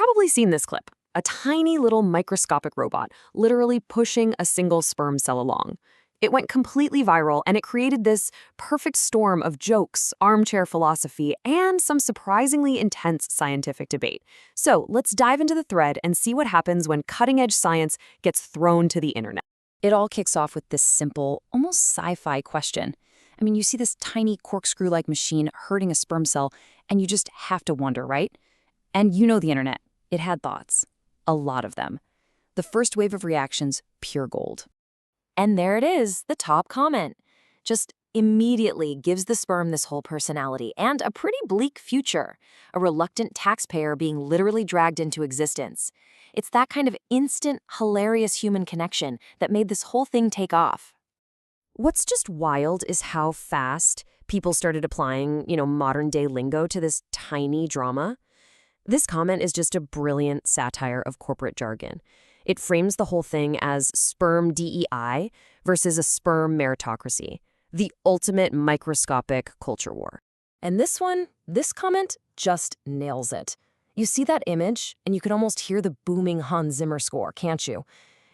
probably seen this clip. A tiny little microscopic robot literally pushing a single sperm cell along. It went completely viral, and it created this perfect storm of jokes, armchair philosophy, and some surprisingly intense scientific debate. So let's dive into the thread and see what happens when cutting-edge science gets thrown to the internet. It all kicks off with this simple, almost sci-fi question. I mean, you see this tiny corkscrew-like machine hurting a sperm cell, and you just have to wonder, right? And you know the internet. It had thoughts. A lot of them. The first wave of reactions, pure gold. And there it is, the top comment. Just immediately gives the sperm this whole personality and a pretty bleak future, a reluctant taxpayer being literally dragged into existence. It's that kind of instant, hilarious human connection that made this whole thing take off. What's just wild is how fast people started applying, modern-day lingo to this tiny drama. This comment is just a brilliant satire of corporate jargon. It frames the whole thing as sperm DEI versus a sperm meritocracy, the ultimate microscopic culture war. And this comment just nails it. You see that image, and you can almost hear the booming Hans Zimmer score, can't you?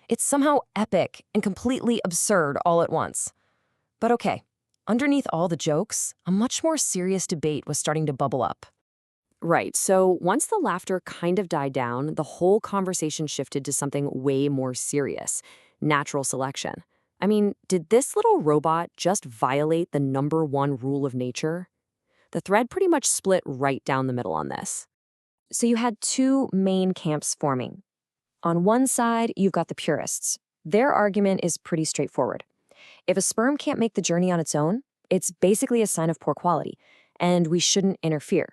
It's somehow epic and completely absurd all at once. But okay, underneath all the jokes, a much more serious debate was starting to bubble up. Right, so once the laughter kind of died down, the whole conversation shifted to something way more serious: natural selection. I mean, did this little robot just violate the #1 rule of nature? The thread pretty much split right down the middle on this. So you had two main camps forming. On one side, you've got the purists. Their argument is pretty straightforward. If a sperm can't make the journey on its own, it's basically a sign of poor quality, and we shouldn't interfere.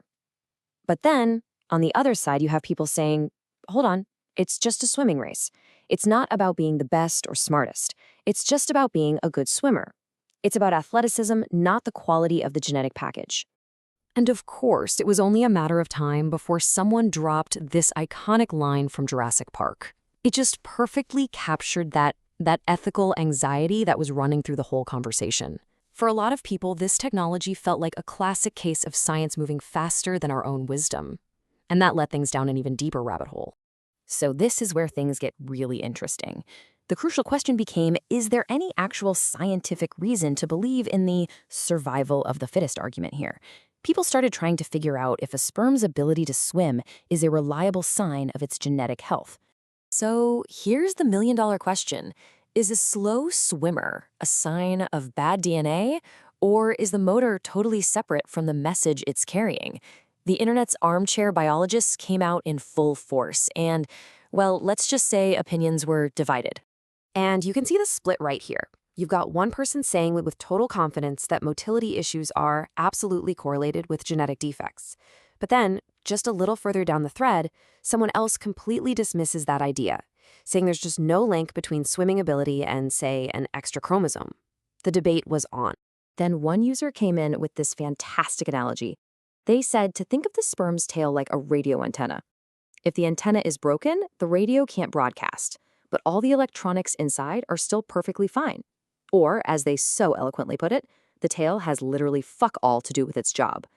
But then, on the other side, you have people saying, hold on, it's just a swimming race. It's not about being the best or smartest. It's just about being a good swimmer. It's about athleticism, not the quality of the genetic package. And of course, it was only a matter of time before someone dropped this iconic line from Jurassic Park. It just perfectly captured that ethical anxiety that was running through the whole conversation. For a lot of people, this technology felt like a classic case of science moving faster than our own wisdom. And that led things down an even deeper rabbit hole. So this is where things get really interesting. The crucial question became, is there any actual scientific reason to believe in the survival of the fittest argument here? People started trying to figure out if a sperm's ability to swim is a reliable sign of its genetic health. So here's the million-dollar question. Is a slow swimmer a sign of bad DNA, or is the motor totally separate from the message it's carrying? The internet's armchair biologists came out in full force, and, well, let's just say opinions were divided. And you can see the split right here. You've got one person saying with total confidence that motility issues are absolutely correlated with genetic defects. But then, just a little further down the thread, someone else completely dismisses that idea, saying there's just no link between swimming ability and, say, an extra chromosome. The debate was on. Then one user came in with this fantastic analogy. They said to think of the sperm's tail like a radio antenna. If the antenna is broken, the radio can't broadcast, but all the electronics inside are still perfectly fine. Or, as they so eloquently put it, the tail has literally fuck all to do with its job.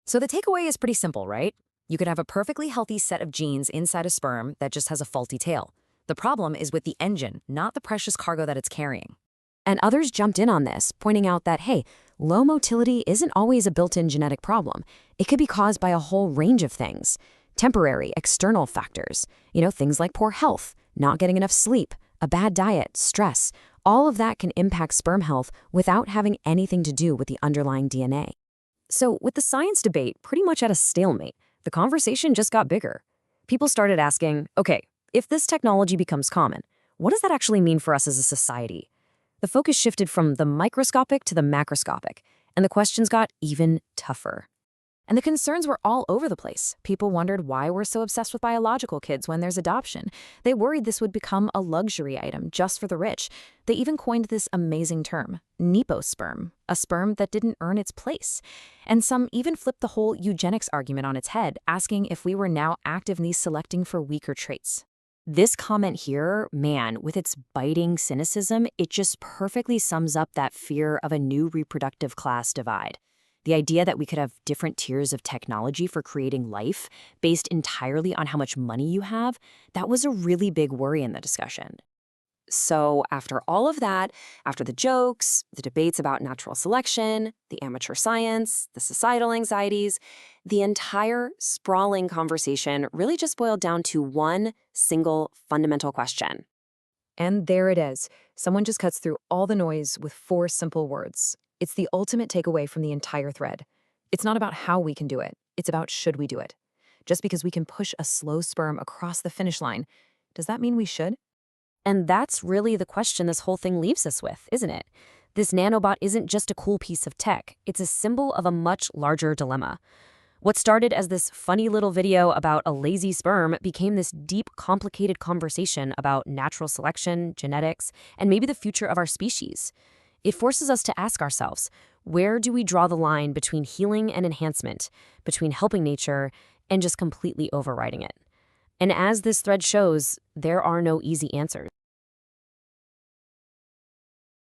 So the takeaway is pretty simple, right? You could have a perfectly healthy set of genes inside a sperm that just has a faulty tail. The problem is with the engine, not the precious cargo that it's carrying. And others jumped in on this, pointing out that, hey, low motility isn't always a built-in genetic problem. It could be caused by a whole range of things. Temporary, external factors. Things like poor health, not getting enough sleep, a bad diet, stress. All of that can impact sperm health without having anything to do with the underlying DNA. So with the science debate pretty much at a stalemate, the conversation just got bigger. People started asking, okay, if this technology becomes common, what does that actually mean for us as a society? The focus shifted from the microscopic to the macroscopic, and the questions got even tougher. And the concerns were all over the place. People wondered why we're so obsessed with biological kids when there's adoption. They worried this would become a luxury item just for the rich. They even coined this amazing term, neposperm, a sperm that didn't earn its place. And some even flipped the whole eugenics argument on its head, asking if we were now actively selecting for weaker traits. This comment here, man, with its biting cynicism, it just perfectly sums up that fear of a new reproductive class divide. The idea that we could have different tiers of technology for creating life based entirely on how much money you have, that was a really big worry in the discussion. So after all of that, after the jokes, the debates about natural selection, the amateur science, the societal anxieties, the entire sprawling conversation really just boiled down to one single fundamental question. And there it is. Someone just cuts through all the noise with 4 simple words. It's the ultimate takeaway from the entire thread. It's not about how we can do it. It's about should we do it. Just because we can push a slow sperm across the finish line, does that mean we should? And that's really the question this whole thing leaves us with, isn't it? This nanobot isn't just a cool piece of tech. It's a symbol of a much larger dilemma. What started as this funny little video about a lazy sperm became this deep, complicated conversation about natural selection, genetics, and maybe the future of our species. It forces us to ask ourselves, where do we draw the line between healing and enhancement, between helping nature and just completely overriding it? And as this thread shows, there are no easy answers.